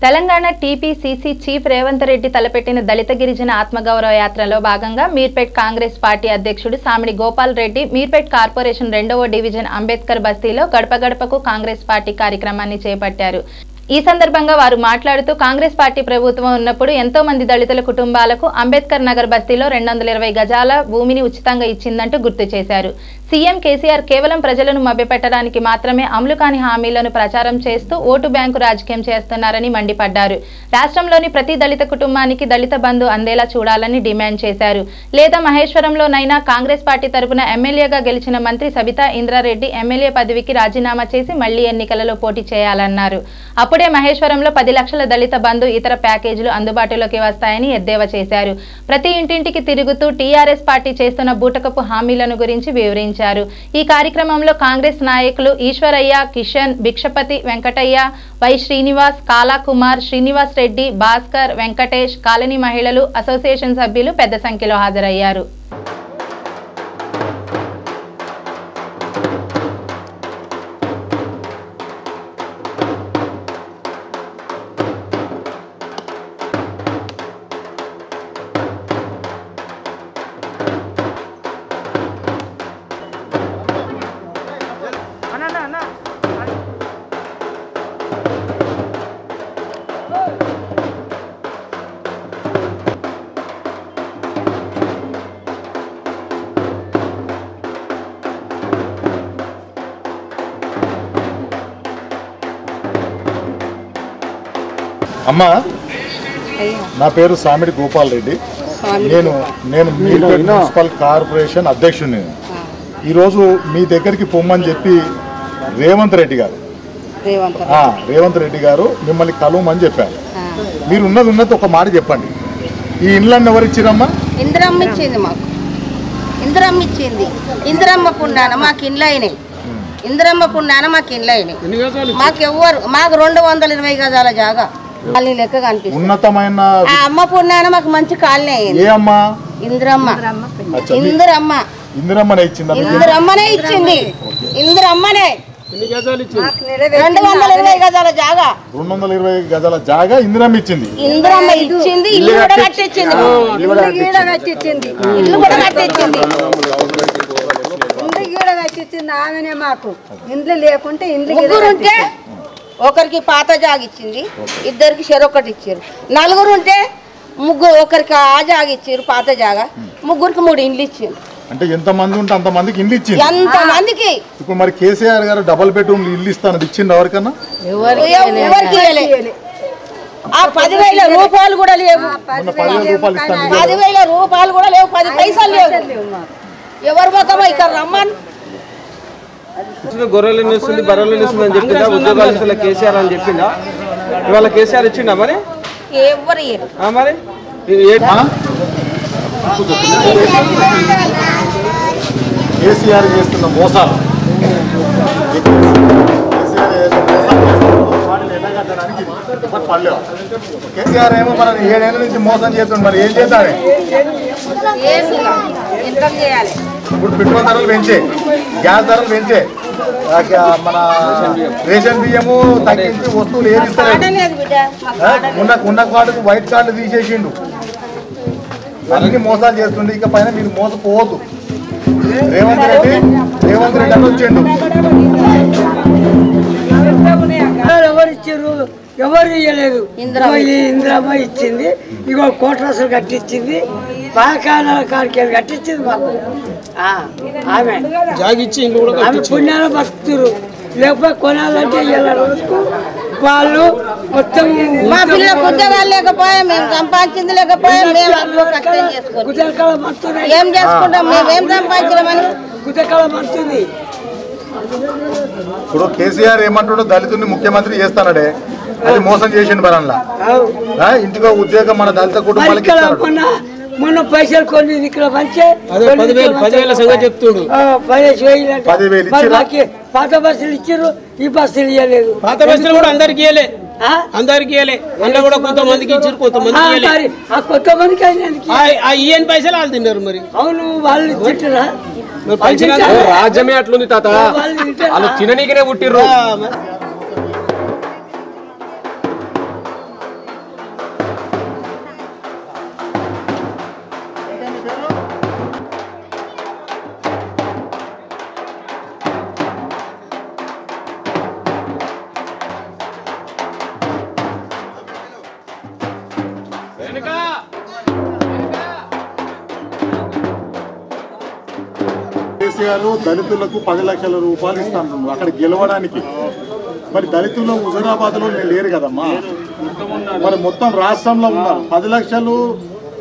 Telangana TPCC chief Revanth Reddy తలపెట్టిన దళిత గిరిజన ఆత్మగౌరవ యాత్రలో భాగంగా మీర్పేట్ కాంగ్రెస్ పార్టీ అధ్యక్షుడు సామిడి గోపాల్ రెడ్డి మీర్పేట్ కార్పొరేషన్ 2వ డివిజన్ అంబేద్కర్ బస్తీలో గడప గడపకు కాంగ్రెస్ పార్టీ కార్యక్రమాన్ని చేపట్టారు. ఈ సందర్భంగా వారు మాట్లాడుతూ కాంగ్రెస్ పార్టీ ప్రభుత్వం ఉన్నప్పుడు ఎంతో మంది దళితుల కుటుంబాలకు అంబేద్కర్ నగర్ బస్తీలో 220 గజాల భూమిని ఉచితంగా ఇచ్చిందంటూ గుర్తు చేశారు. సీఎం కేసీఆర్ కేవలం ప్రజలను మభ్యపెట్టడానికి మాత్రమే అమలు కాని హామీలను ప్రచారం చేస్తూ ఓటు బ్యాంకు రాజకీయం చేస్తున్నారని మండిపడ్డారు. రాష్ట్రంలోని ప్రతి దళిత కుటుంబానికి దళిత బంధు అందేలా చూడాలని డిమాండ్ చేశారు. లేదా మహేశ్వరంలోనైనా కాంగ్రెస్ పార్టీ తరపున ఎమ్మెల్యేగా గెలిచిన మంత్రి సబితా ఇంద్రారెడ్డి ఎమ్మెల్యే పదవికి రాజీనామా చేసి మళ్లీ ఎన్నికలలో పోటీ చేయాలన్నారు. అప్పుడే మహేశ్వరంలో 10 లక్షల దళిత బంధు ఇతర ప్యాకేజీలు అందుబాటులోకి వస్తాయని ఎద్దేవా చేశారు. ప్రతి ఇంటింటికి తిరుగుతూ టీఆర్ఎస్ పార్టీ చేస్తున్న బూటకపు హామీలను గురించి వివరించారు. ఈ కార్యక్రమంలో కాంగ్రెస్ నాయకులు ఈశ్వరయ్య, కిషన్, భిక్షపతి, వెంకటయ్య, వై శ్రీనివాస్, కాలా కుమార్, శ్రీనివాస్ రెడ్డి, భాస్కర్, వెంకటేష్, కాలనీ మహిళలు అసోసియేషన్ సభ్యులు పెద్ద సంఖ్యలో హాజరయ్యారు. అమ్మ, నా పేరు సామిడి గోపాల్ రెడ్డి. నేను మీర్పేట్ మున్సిపల్ కార్పొరేషన్ అధ్యక్షుడిని. ఈరోజు మీ దగ్గరికి పొమ్మని చెప్పి రేవంత్ రెడ్డి గారు మిమ్మల్ని కలవమని చెప్పారు. మీరు ఉన్నది ఒక మాట చెప్పండి. ఈ ఇండ్లన్నీ ఎవరు ఇచ్చిరమ్మా? ఇందిరమ్మ ఇచ్చింది. మాకు ఇందిరమ్మ ఇచ్చింది. ఇందిరమ్మ పుండాన మాకు ఇండ్లు అయినాయి. ఇందిరమ్మ పుండాన మాకు ఇండ్లు అయినాయి. మాకు 220 గజాల జాగా లెక్క కనిపిస్తుంది. ఉన్నతమైన అమ్మ పుణ్యాన మాకు మంచి కాలనీ అయింది. ఇందిరమ్మనే ఇచ్చింది. 220 గజాల జాగా 220 గజాల జాగా ఇందిరమ్మ ఇచ్చింది. ఇల్లు కూడా కట్టించింది. ఆమెనే మాకు ఇండ్లు లేకుంటే ఇండ్లు ఒకరికి పాత జాగ ఇచ్చింది, ఇద్దరికి చెరొకటి ఇచ్చారు. నలుగురు ఉంటే ఒకరికి ఆ జాగ ఇచ్చారు పాత జాగ, ముగ్గురికి 3 ఇండ్లు ఇచ్చారు. అంటే ఎంత మంది ఉంటే అంత మందికి ఇండ్లు ఇచ్చింది. ఎంతమందికి ఇప్పుడు మరి కేసీఆర్ గారు డబుల్ బెడ్రూమ్ ఇల్లు ఇస్తాను ఇచ్చింది ఎవరికన్నా? ఎవరికి ఆ 10,000 రూపాయలు కూడా లేవు. 10,000 రూపాయలు కూడా లేవు. 10 పైసలు లేవు. ఎవరు పోతామో ఇక్కడ రమ్మని గొర్రెలు నిస్తుంది, బర్రెలు నిస్తుంది అని చెప్పిందా? ఉద్యోగాలు ఇస్తున్న కేసీఆర్ అని చెప్పిందా? ఇవాళ కేసీఆర్ ఇచ్చిండా మరి? మరి కేసీఆర్ చేస్తున్న మోసాలు కేసీఆర్ ఏమో మన 7 ఏళ్ళ నుంచి మోసం చేస్తుంది. మరి ఏం చేద్దాం? ఇప్పుడు పెట్రోల్ ధరలు పెంచే, గ్యాస్ ధరలు పెంచే, మన రేషన్ బియ్యము తగ్గించి వస్తువులు ఏది ఇస్తారు. ఉన్న కార్డుకు వైట్ కార్డు తీసేసిండు. అన్ని మోసాలు చేస్తుండే. ఇక పైన మీరు మోసపోవద్దు. రేవంత్ రెడ్డి అని వచ్చిండు. ఎవరు ఇచ్చారు? ఎవరు ఇవ్వలేదు. ఇందిరమ్మ ఇచ్చింది. ఇగో కోట్రాసులు కట్టించింది. పాకాల కాడికి కట్టించింది మాకు. ఆమె ఆమె పుణ్యాల భక్తులు. లేకపోతే కొనాలంటే ఇలా రోజుకు వాళ్ళు మొత్తం మా పిల్లలకు ఉద్యోగాలు లేకపోయా, మేము సంపాదించింది లేకపోయా, మేము కష్టం చేసుకుంటాం. కుదరకాలం వస్తుంది. ఏం చేసుకుంటాం? మేమేం సంపాదించమని కుదరకాలం వస్తుంది. ఇప్పుడు కేసీఆర్ ఏమంటాడు? దళితుడిని ముఖ్యమంత్రి చేస్తానడే, అది మోసం చేసిండు. మరి అలా ఇంటికో ఉద్యోగం మన దళిత కుటుంబాలకి మొన్న పైసలు కొన్ని ఇక్కడ మంచి 10,000 సంగతి చెప్తుడు. 10,000 పాత బస్సులు ఇచ్చారు, ఈ బస్సులు ఇవ్వలేదు. పాత బస్సులు కూడా అందరికి ఇవ్వలే. అందులో కూడా కొంతమందికి ఇచ్చారు, కొంతమందికి ఆ కొంతమందికి ఈయన పైసలు వాళ్ళు తిన్నారు. మరి అవును, వాళ్ళు తింటారా? రాజ్యమే అట్లుంది తాత, వాళ్ళు తిననీకనే పుట్టిర్రు. కేసీఆర్ దళితులకు 10 లక్షల రూపాయలు ఇస్తాను అక్కడ గెలవడానికి. మరి దళితులు హుజూరాబాద్లో లేరు కదమ్మా, మరి మొత్తం రాష్ట్రంలో ఉన్నారు. 10 లక్షలు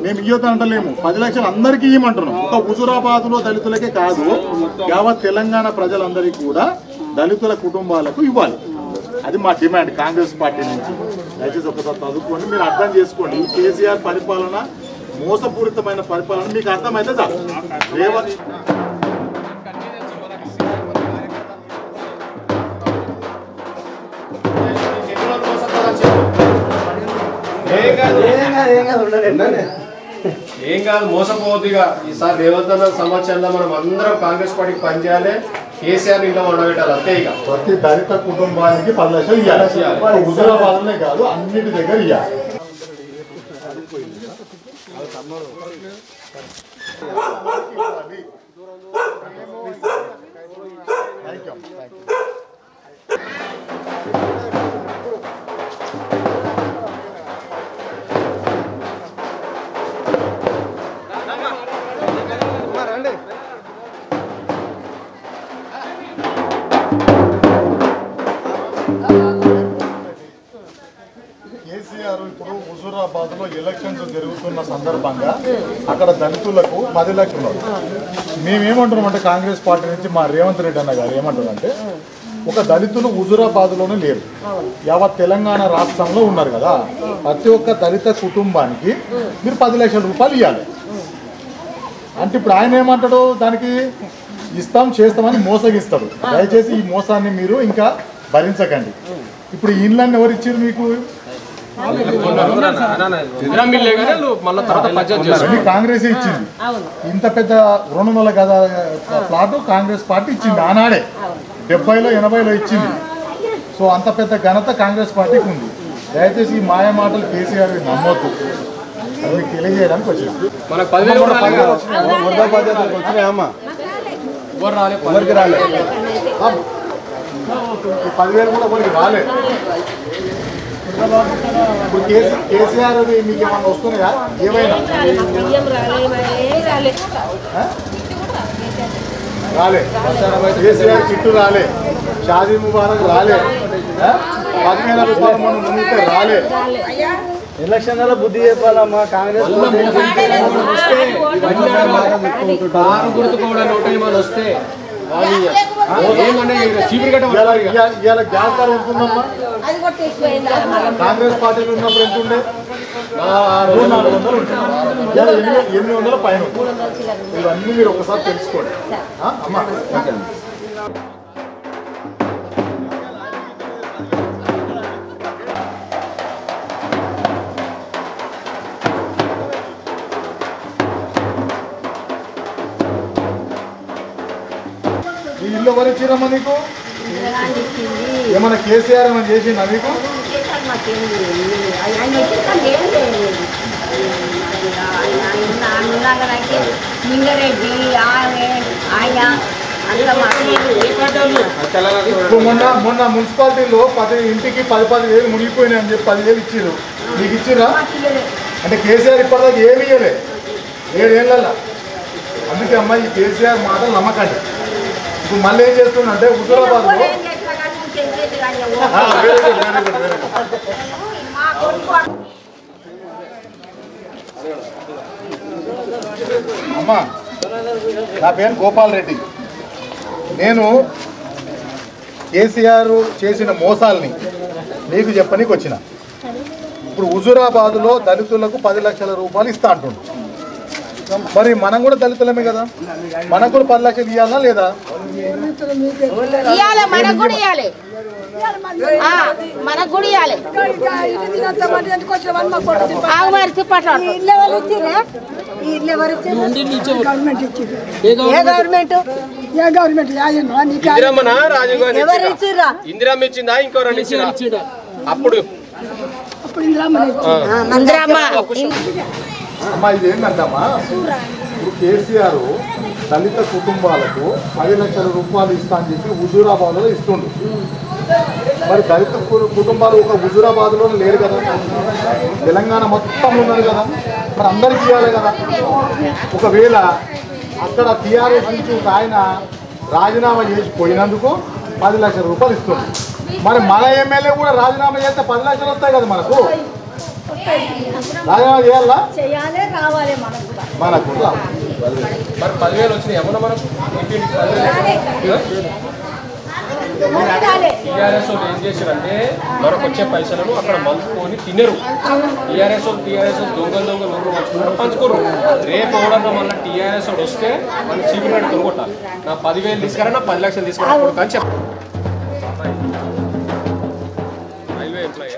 మేము ఇవ్వద్దు అంటలేము, 10 లక్షలు అందరికీ ఇవ్వమంటున్నాం. ఒక హుజూరాబాద్లో దళితులకే కాదు, యావత్ తెలంగాణ ప్రజలందరికీ కూడా దళితుల కుటుంబాలకు ఇవ్వాలి. అది మా డిమాండ్ కాంగ్రెస్ పార్టీ నుంచి. దయచేసి ఒకసారి చదువుకోండి, మీరు అర్థం చేసుకోండి. ఈ కేసీఆర్ పరిపాలన మోసపూరితమైన పరిపాలన మీకు అర్థమైతే చాలు. రేవంత్ ఏం కాదు, మోసపోవద్దుగా. ఈసారి రేవంత్ అన్న సంవత్సరంలో మనం అందరం కాంగ్రెస్ పార్టీకి పనిచేయాలి, కేసీఆర్ ఇంట్లో ఉండబెట్టాలి. అంతే ఇక ప్రతి దళిత కుటుంబానికి 10 లక్షలు ఇవ్వాలి. హుజూరాబాద్లోనే కాదు, అన్నిటి దగ్గర ఇవ్వాలి. కేసీఆర్ ఇప్పుడు హుజూరాబాద్లో ఎలక్షన్స్ జరుగుతున్న సందర్భంగా అక్కడ దళితులకు 10 లక్షలు. మేమేమంటున్నామంటే కాంగ్రెస్ పార్టీ నుంచి మా రేవంత్ రెడ్డి అన్న గారు ఏమంటారంటే, ఒక దళితులు హుజూరాబాద్లోనే లేరు, యావత్ తెలంగాణ రాష్ట్రంలో ఉన్నారు కదా, ప్రతి ఒక్క దళిత కుటుంబానికి మీరు 10 లక్షల రూపాయలు ఇవ్వాలి అంటే ఇప్పుడు ఆయన ఏమంటాడు, దానికి ఇస్తాం చేస్తామని మోసగిస్తాడు. దయచేసి ఈ మోసాన్ని మీరు ఇంకా భరించకండి. ఇప్పుడు ఈ ఇండ్లన్నీ ఎవరు ఇచ్చారు మీకు? కాంగ్రెస్ ఇచ్చింది. ఇంత పెద్ద 200 గజ ప్లాట్ కాంగ్రెస్ పార్టీ ఇచ్చింది ఆనాడే, 70లో 80లో ఇచ్చింది. సో అంత పెద్ద ఘనత కాంగ్రెస్ పార్టీకి ఉంది. దయచేసి ఈ మాయ మాటలు కేసీఆర్ నమ్మొద్దు, అది తెలియజేయడానికి వచ్చింది. మనకు 10,000 వచ్చినాయమ్మా, ఎవరికి రాలేదు. 10,000 కూడా ఎవరికి రాలేదు. ఇప్పుడు కేసీఆర్ మీకు ఏమన్నా వస్తున్నాయా? ఏమైనా రాలే, కేసీఆర్ కిట్టు రాలే, షాదీ ముబారక్ రాలే, 10,000 రూపాయలు మనం ముందుకే రాలే. ఎలక్షన్లలో బుద్ధి చెప్పాలమ్మా. కాంగ్రెస్ వస్తే ఇవాళ గ్యాస్ ధర ఎంత ఉందమ్మా? కాంగ్రెస్ పార్టీలో ఉన్నప్పుడు ఎంత ఉండే? 400 ఉంటుంది, 800 పైన. ఇవన్నీ మీరు ఒకసారి తెలుసుకోండి అమ్మా. ఈ ఇల్లు ఎవరు ఇచ్చిరమ్మా నీకు? ఏమన్నా కేసీఆర్ ఏమైనా చేసిందా నీకు? మొన్న మున్సిపాలిటీలో 10 ఇంటికి 10,000 మునిగిపోయినాయి అని చెప్పి 10,000 ఇచ్చిర్రు. నీకు ఇచ్చిర్రా? అంటే కేసీఆర్ ఇప్పటిదాకా ఏమి ఇవ్వలే 7 ఏళ్ళ. అందుకే అమ్మా ఈ కేసీఆర్ మాటలు నమ్మకండి. ఇప్పుడు మళ్ళీ ఏం చేస్తుందంటే హుజూరాబాద్లో అమ్మా, నా పేరు గోపాల్ రెడ్డి. నేను కేసీఆర్ చేసిన మోసాలని మీకు చెప్పనీకి వచ్చిన. ఇప్పుడు హుజూరాబాద్లో దళితులకు 10 లక్షల రూపాయలు ఇస్తా అంటుండు. మరి మనం కూడా దళితులమే కదా, మనకు కూడా 10 లక్షలు ఇవ్వాలా లేదా? మనకు కూడా ఇవ్వాలి. ఇందిరమ్మ ఇచ్చిందా ఇంకోరండి ఇచ్చిందా? అప్పుడు అమ్మా ఇది ఏంటంటమ్మా, ఇప్పుడు కేసీఆర్ దళిత కుటుంబాలకు 10 లక్షల రూపాయలు ఇస్తా అని చెప్పి హుజూరాబాద్లో ఇస్తుండు. మరి దళిత కుటుంబాలు ఒక హుజూరాబాద్లో లేరు కదా, తెలంగాణ మొత్తం ఉన్నారు కదా, మరి అందరికీ ఇవ్వాలి కదా. ఒకవేళ అక్కడ టీఆర్ఎస్ నుంచి ఒక ఆయన రాజీనామా చేసి పోయినందుకు 10 లక్షల రూపాయలు ఇస్తుంది. మరి మన ఎమ్మెల్యే కూడా రాజీనామా చేస్తే 10 లక్షలు వస్తాయి కదా మనకు. రాజీనామా చేయాలా మనకు మరి 10,000 వచ్చినాయి ఏమన్నా మనకు టీఆర్ఎస్ వాళ్ళు ఏం చేశారంటే మనకు వచ్చే పైసలను అక్కడ పంచుకొని తినరు. టీఆర్ఎస్ దొంగలు పంచుకోరు. రేపు ఎవడన్నా మళ్ళీ టీఆర్ఎస్ వాడు వస్తే మన చీపు నాడు కొనుక్కొట్టాలి. నా 10,000 తీసుకురా, నా 10 లక్షలు తీసుకురా అని చెప్పాలి. రైల్వే ఎంప్లాయీ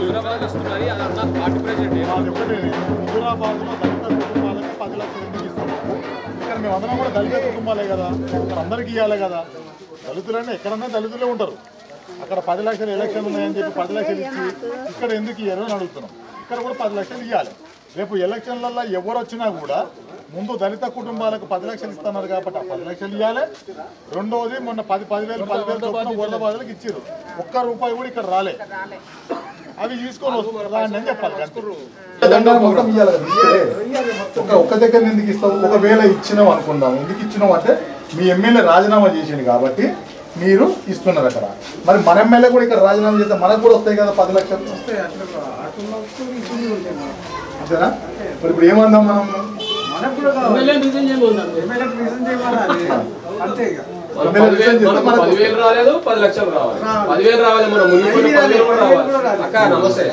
హైదరాబాద్ వస్తున్నది అన్న పార్టీ ప్రెసిడెంట్ హైదరాబాద్లో దళిత కుటుంబాలకు 10 లక్షలు ఎందుకు ఇస్తున్నాము? ఇక్కడ మేమందరం కూడా దళిత కుటుంబాలే కదా, అందరికీ ఇవ్వాలి కదా. దళితులనే ఎక్కడన్నా దళితులే ఉంటారు. అక్కడ 10 లక్షలు ఎలక్షన్ ఉన్నాయని చెప్పి 10 లక్షలు ఇచ్చి ఇక్కడ ఎందుకు ఇయ్యారు అని అడుగుతున్నాం. ఇక్కడ కూడా 10 లక్షలు ఇవ్వాలి. రేపు ఎలక్షన్లలో ఎవరు వచ్చినా కూడా ముందు దళిత కుటుంబాలకు 10 లక్షలు ఇస్తున్నారు కాబట్టి ఆ 10 లక్షలు ఇవ్వాలి. రెండవది మొన్న 10,000 చొప్పున ఓడబాదులకు ఇచ్చారు. ₹1 కూడా ఇక్కడ రాలే. అవి తీసుకొని రాండి అని చెప్పాలి. మొత్తం ఇవ్వాలి కదా. ఒక్క దగ్గర ఎందుకు ఇస్తావు? ఒకవేళ ఇచ్చినావు అనుకుందాం. ఎందుకు ఇచ్చినావు అంటే మీ ఎమ్మెల్యే రాజీనామా చేసింది కాబట్టి మీరు ఇస్తున్నారు అక్కడ. మరి మన ఎమ్మెల్యే కూడా ఇక్కడ రాజీనామా చేస్తే మనకు కూడా వస్తాయి కదా 10 లక్షలు. అంతేనా? మరి ఇప్పుడు ఏమందాం మనం? 10,000 రాలేదు, 10 లక్షలు రావాలి. 10,000 రావాలి. మనం మునిగిపోయిన 10,000 కూడా రావాలి. అక్క నమస్తే.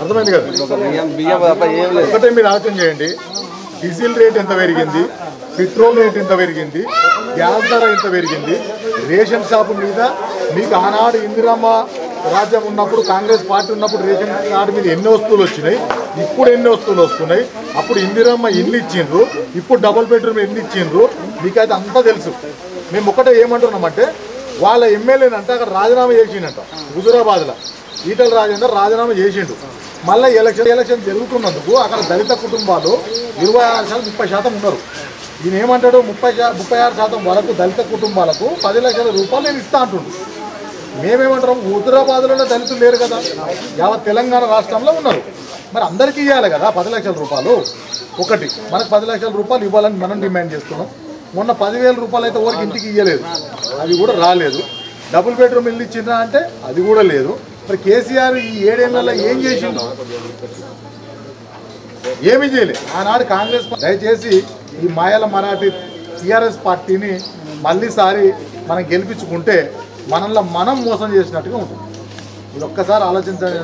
అర్థమైంది కదా. ఒకటే మీరు ఆలోచన చేయండి. డీజిల్ రేట్ ఎంత పెరిగింది, పెట్రోల్ రేట్ ఎంత పెరిగింది, గ్యాస్ ధర ఎంత పెరిగింది, రేషన్ షాపు మీద మీకు ఆనాడు ఇందిరమ్మ రాజ్యం ఉన్నప్పుడు కాంగ్రెస్ పార్టీ ఉన్నప్పుడు రేషన్ కార్డు మీద ఎన్ని వస్తువులు వచ్చినాయి, ఇప్పుడు ఎన్ని వస్తువులు వస్తున్నాయి. అప్పుడు ఇందిరమ్మ ఎన్ని ఇచ్చిండ్రు, ఇప్పుడు డబుల్ బెడ్రూమ్ ఎన్ని ఇచ్చిండ్రు, మీకైతే అంతా తెలుసు. మేము ఒకటే ఏమంటున్నామంటే వాళ్ళ ఎమ్మెల్యేనంటే అక్కడ రాజీనామా చేసిండంట. హుజూరాబాద్లో ఈటల రాజేందర్ రాజీనామా చేసిండు. మళ్ళీ ఎలక్షన్ జరుగుతున్నందుకు అక్కడ దళిత కుటుంబాలు 26%-30% ఉన్నారు. ఈయన ఏమంటాడు 36% వరకు దళిత కుటుంబాలకు 10 లక్షల రూపాయలు నేను ఇస్తా అంటుండు. మేమేమంటాం హుజూరాబాద్లోనే దళితులు లేరు కదా, యావత్ తెలంగాణ రాష్ట్రంలో ఉన్నారు. మరి అందరికీ ఇవ్వాలి కదా 10 లక్షల రూపాయలు. ఒకటి మనకు 10 లక్షల రూపాయలు ఇవ్వాలని మనం డిమాండ్ చేస్తున్నాం. మొన్న 10,000 రూపాయలు అయితే ఎవరికి ఇంటికి ఇవ్వలేదు, అది కూడా రాలేదు. డబుల్ బెడ్రూమ్ ఇల్లు ఇచ్చిండ్రా అంటే అది కూడా లేదు. మరి కేసీఆర్ ఈ 7 ఏళ్లలో ఏం చేసిండు? ఏమీ చేయలేదు. ఆనాడు కాంగ్రెస్ దయచేసి ఈ మాయల మరాఠీ టీఆర్ఎస్ పార్టీని మళ్ళీసారి మనం గెలిపించుకుంటే మనల్ని మనం మోసం చేసినట్టుగా ఉంటుంది. ఇది ఒక్కసారి ఆలోచించండి.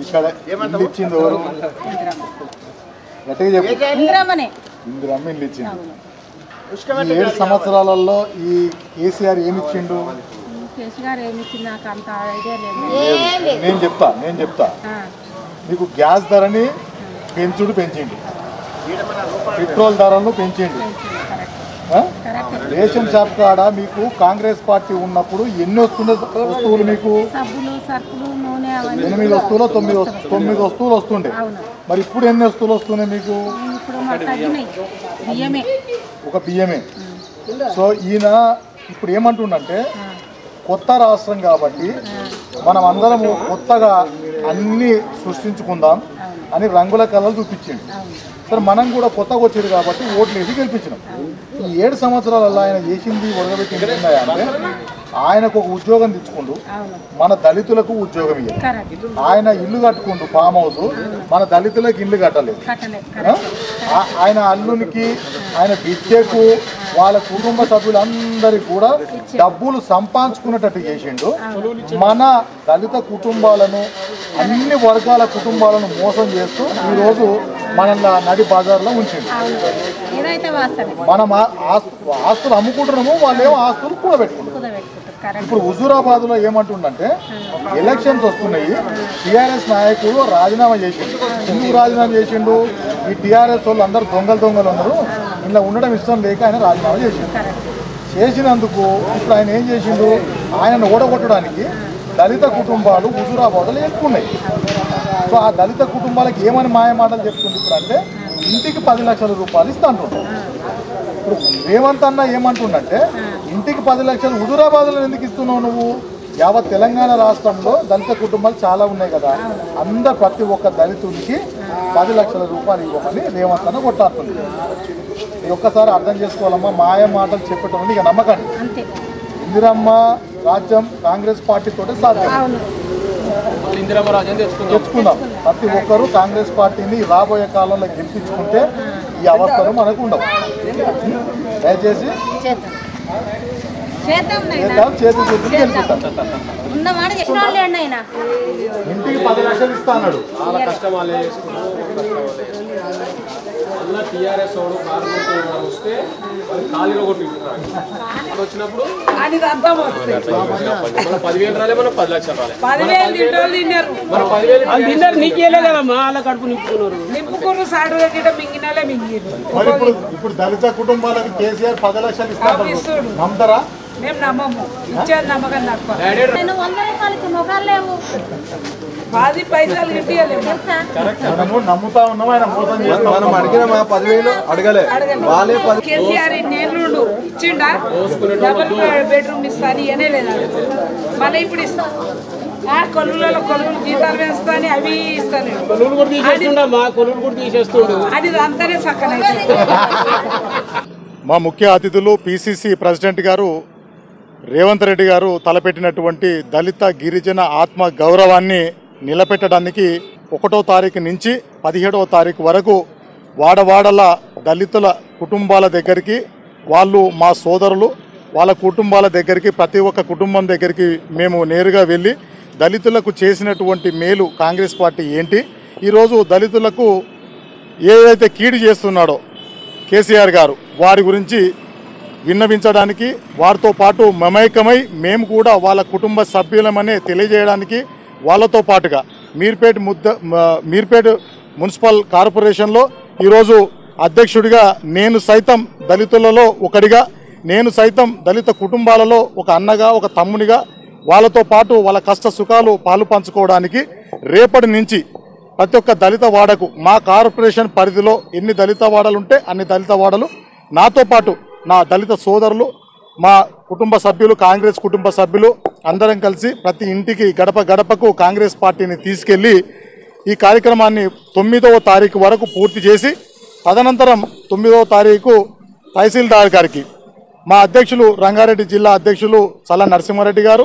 ఇక్కడ ఇల్లు ఇచ్చింది ఎవరు? గట్టిగా చెప్పు. ఇందిరమ్మ ఇల్లు ఇచ్చింది. 7 సంవత్సరాలలో ఈ కేసీఆర్ ఏమిచ్చిండు? నేను చెప్తా. మీకు గ్యాస్ ధరని పెంచిండు, పెట్రోల్ ధరను పెంచిండు. రేషన్ షాప్ కాడ మీకు కాంగ్రెస్ పార్టీ ఉన్నప్పుడు ఎన్ని వస్తువులు మీకు 8 వస్తువులు 9 వస్తువులు వస్తుండే. మరి ఇప్పుడు ఎన్ని వస్తువులు వస్తున్నాయి మీకు? ఒక బియ్యమే. సో ఈయన ఇప్పుడు ఏమంటుండంటే కొత్త రాష్ట్రం కాబట్టి మనం అందరం కొత్తగా అన్ని సృష్టించుకుందాం అని రంగుల కళలు చూపించింది. సరే మనం కూడా కొత్తగా వచ్చేది కాబట్టి ఓట్లు వేసి గెలిపించినాం. ఈ 7 సంవత్సరాలలో ఆయన చేసింది ఒడగబెట్టింది అంటే ఆయనకు ఒక ఉద్యోగం తెచ్చుకుంటూ మన దళితులకు ఉద్యోగం ఇవ్వాలి. ఆయన ఇల్లు కట్టుకుంటూ ఫామ్ హౌస్, మన దళితులకు ఇల్లు కట్టలేదు. ఆయన అల్లునికి ఆయన బిడ్డకు వాళ్ళ కుటుంబ సభ్యులందరికీ కూడా డబ్బులు సంపాదించుకునేటట్టు చేసిండు. మన దళిత కుటుంబాలను అన్ని వర్గాల కుటుంబాలను మోసం చేస్తూ ఈరోజు మన నడి బజార్లో ఉంచిండు. మనం ఆస్తులు అమ్ముకుంటున్నాము, వాళ్ళేమో ఆస్తులు కూడబెట్టుకుంటారు. ఇప్పుడు హుజూరాబాద్లో ఏమంటుండంటే ఎలక్షన్స్ వస్తున్నాయి, టీఆర్ఎస్ నాయకుడు రాజీనామా చేసిండు. ఎందుకు రాజీనామా చేసిండు? ఈ టీఆర్ఎస్ వాళ్ళు అందరూ దొంగలు ఉన్నారు, ఇలా ఉండడం ఇష్టం లేక ఆయన రాజీనామా చేసినందుకు ఇప్పుడు ఆయన ఏం చేసిండు? ఆయనను ఓడగొట్టడానికి దళిత కుటుంబాలు హుజూరాబాద్లో ఎక్కున్నాయి. సో ఆ దళిత కుటుంబాలకు ఏమని మాయమాటలు చెప్తుంది ఇప్పుడు అంటే ఇంటికి 10 లక్షల రూపాయలు ఇస్తా అంటుంటారు. ఇప్పుడు రేవంత్ అన్న ఏమంటుండంటే ఇంటికి 10 లక్షలు హుజూరాబాద్లో ఎందుకు ఇస్తున్నావు నువ్వు? యావత్ తెలంగాణ రాష్ట్రంలో దళిత కుటుంబాలు చాలా ఉన్నాయి కదా, ప్రతి ఒక్క దళితుడికి 10 లక్షల రూపాయలు ఇవ్వమని రేవంత్ అన్న కొట్టాడుతుంది. మీరు ఒక్కసారి అర్థం చేసుకోవాలమ్మా, మాయ మాటలు చెప్పటం ఇక నమ్మకండి. ఇందిరమ్మ రాజ్యం కాంగ్రెస్ పార్టీతోటే సాధ్యం. తెచ్చుకుందాం. ప్రతి ఒక్కరూ కాంగ్రెస్ పార్టీని రాబోయే కాలంలో గెలిపించుకుంటే ఈ అవస్థలు మనకు ఉండవు. దయచేసి చేతులు గెలుపుతాం. ఇంటికి 10 లక్షలు ఇస్తా అన్నాడు. చాలా కష్టం అలా టీఆర్ఎస్ వస్తే ఖాళీలో కొట్టి వచ్చినప్పుడు 10,000 రాలే, మనం 10 లక్షలు రాలే. 10,000 నీకేలే కదమ్మా, వాళ్ళ కడుపు నింపుకున్నారు సాడు మింగినాలే మింగిరు. ఇప్పుడు దళిత కుటుంబాలకు కేసీఆర్ 10 లక్షలు ఇస్తాడు, నమ్ముతారా? మేము నమ్మము, ఇచ్చేది నమ్మకం తక్కువ. 100 రూపాయలకి మొగాలు లేవు, 10 పైసలు మనము నమ్ముతా ఉన్నాం, ఆయన మోసం చేస్తాం. మనం అడిగిన 10,000 అడగలే. కేసీఆర్ నేర్లు ఇచ్చిండా డబుల్ బెడ్రూమ్ ఇస్తాను ఇవనే లేదా, మళ్ళీ ఇప్పుడు ఇస్తాం. కొలువులలో కొలువులు జీతాలు పెంచుతాని అవి ఇస్తాను, అది అంతానే చక్కన. మా ముఖ్య అతిథులు పిసిసి ప్రెసిడెంట్ గారు రేవంత్ రెడ్డి గారు తలపెట్టినటువంటి దళిత గిరిజన ఆత్మ గౌరవాన్ని నిలబెట్టడానికి 1వ తారీఖు నుంచి 17వ తారీఖు వరకు వాడవాడల దళితుల కుటుంబాల దగ్గరికి, వాళ్ళు మా సోదరులు, వాళ్ళ కుటుంబాల దగ్గరికి, ప్రతి ఒక్క కుటుంబం దగ్గరికి మేము నేరుగా వెళ్ళి దళితులకు చేసినటువంటి మేలు కాంగ్రెస్ పార్టీ ఏంటి, ఈరోజు దళితులకు ఏదైతే కీడు చేస్తున్నాడో కేసీఆర్ గారు వారి గురించి విన్నవించడానికి, వారితో పాటు మమైకమై మేము కూడా వాళ్ళ కుటుంబ సభ్యులమనే తెలియజేయడానికి, వాళ్ళతో పాటుగా మీర్పేట్ మున్సిపల్ కార్పొరేషన్లో ఈరోజు అధ్యక్షుడిగా నేను సైతం దళితులలో ఒకడిగా, నేను సైతం దళిత కుటుంబాలలో ఒక అన్నగా, ఒక తమ్మునిగా వాళ్ళతో పాటు వాళ్ళ కష్ట సుఖాలు పాలు పంచుకోవడానికి రేపటి నుంచి ప్రతి ఒక్క దళిత వాడకు మా కార్పొరేషన్ పరిధిలో ఎన్ని దళిత వాడలు ఉంటే అన్ని దళిత వాడలు, నాతో పాటు నా దళిత సోదరులు, మా కుటుంబ సభ్యులు, కాంగ్రెస్ కుటుంబ సభ్యులు అందరం కలిసి ప్రతి ఇంటికి గడప గడపకు కాంగ్రెస్ పార్టీని తీసుకెళ్లి ఈ కార్యక్రమాన్ని 9వ తారీఖు వరకు పూర్తి చేసి తదనంతరం 9వ తారీఖు తహసీల్దార్ గారికి మా అధ్యక్షులు రంగారెడ్డి జిల్లా అధ్యక్షులు చల్ల నరసింహారెడ్డి గారు,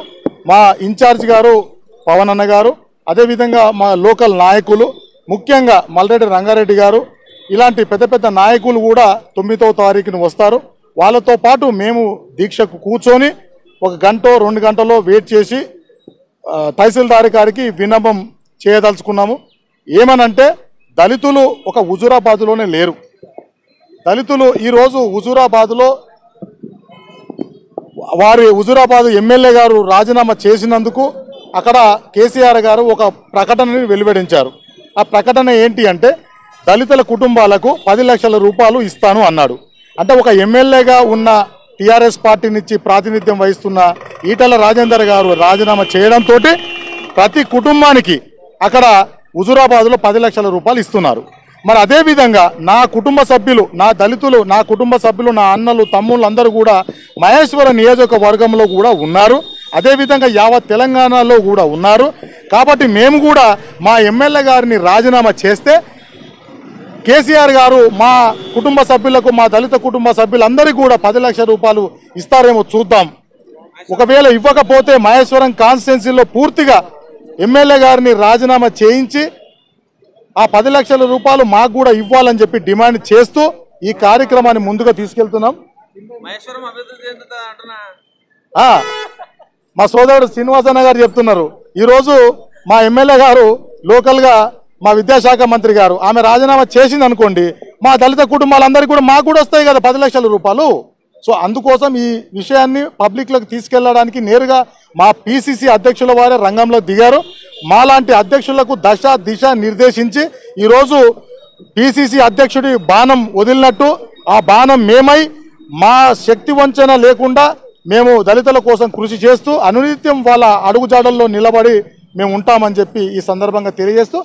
మా ఇన్ఛార్జ్ గారు పవన్ అన్న గారు, అదేవిధంగా మా లోకల్ నాయకులు ముఖ్యంగా మల్రెడ్డి రంగారెడ్డి గారు, ఇలాంటి పెద్ద పెద్ద నాయకులు కూడా 9వ తారీఖున వస్తారు. వాళ్ళతో పాటు మేము దీక్షకు కూర్చొని 1 గంట 2 గంటలో వెయిట్ చేసి తహసీల్దార్ గారికి విన్నపం చేయదలుచుకున్నాము. ఏమనంటే దళితులు ఒక హుజూరాబాద్లోనే లేరు. దళితులు ఈరోజు హుజూరాబాద్లో హుజూరాబాద్ ఎమ్మెల్యే గారు రాజీనామా చేసినందుకు అక్కడ కేసీఆర్ గారు ఒక ప్రకటనని వెలువడించారు. ఆ ప్రకటన ఏంటి అంటే దళితుల కుటుంబాలకు 10 లక్షల రూపాయలు ఇస్తాను అన్నాడు. అంటే ఒక ఎమ్మెల్యేగా ఉన్న టీఆర్ఎస్ పార్టీ నుంచి ప్రాతినిధ్యం వహిస్తున్న ఈటల రాజేందర్ గారు రాజీనామా చేయడంతో ప్రతి కుటుంబానికి అక్కడ హుజూరాబాద్లో 10 లక్షల రూపాయలు ఇస్తున్నారు. మరి అదేవిధంగా నా కుటుంబ సభ్యులు, నా దళితులు, నా కుటుంబ సభ్యులు, నా అన్నలు తమ్ముళ్ళు అందరూ కూడా మహేశ్వర నియోజకవర్గంలో కూడా ఉన్నారు. అదేవిధంగా యావత్ తెలంగాణలో కూడా ఉన్నారు. కాబట్టి మేము కూడా మా ఎమ్మెల్యే గారిని రాజీనామా చేస్తే కేసీఆర్ గారు మా కుటుంబ సభ్యులకు, మా దళిత కుటుంబ సభ్యులందరికీ కూడా 10 లక్షల రూపాయలు ఇస్తారేమో చూద్దాం. ఒకవేళ ఇవ్వకపోతే మహేశ్వరం కాన్స్టిట్యున్సీలో పూర్తిగా ఎమ్మెల్యే గారిని రాజీనామా చేయించి ఆ 10 లక్షల రూపాయలు మాకు కూడా ఇవ్వాలని చెప్పి డిమాండ్ చేస్తూ ఈ కార్యక్రమాన్ని ముందుగా తీసుకెళ్తున్నాం. మా సోదరుడు శ్రీనివాసన్న గారు చెప్తున్నారు. ఈరోజు మా ఎమ్మెల్యే గారు లోకల్గా మా విద్యాశాఖ మంత్రి గారు ఆమె రాజీనామా చేసింది అనుకోండి, మా దళిత కుటుంబాలందరికీ కూడా మాకు కూడా వస్తాయి కదా 10 లక్షల రూపాయలు. సో అందుకోసం ఈ విషయాన్ని పబ్లిక్లోకి తీసుకెళ్లడానికి నేరుగా మా పిసిసి అధ్యక్షుల వారే రంగంలో దిగారు. మాలాంటి అధ్యక్షులకు దశ దిశ నిర్దేశించి ఈరోజు పిసిసి అధ్యక్షుడి బాణం వదిలినట్టు ఆ బాణం మేమై మా శక్తి వంచన లేకుండా మేము దళితుల కోసం కృషి చేస్తూ అనునిత్యం వాళ్ళ అడుగుజాడల్లో నిలబడి మేము ఉంటామని చెప్పి ఈ సందర్భంగా తెలియజేస్తూ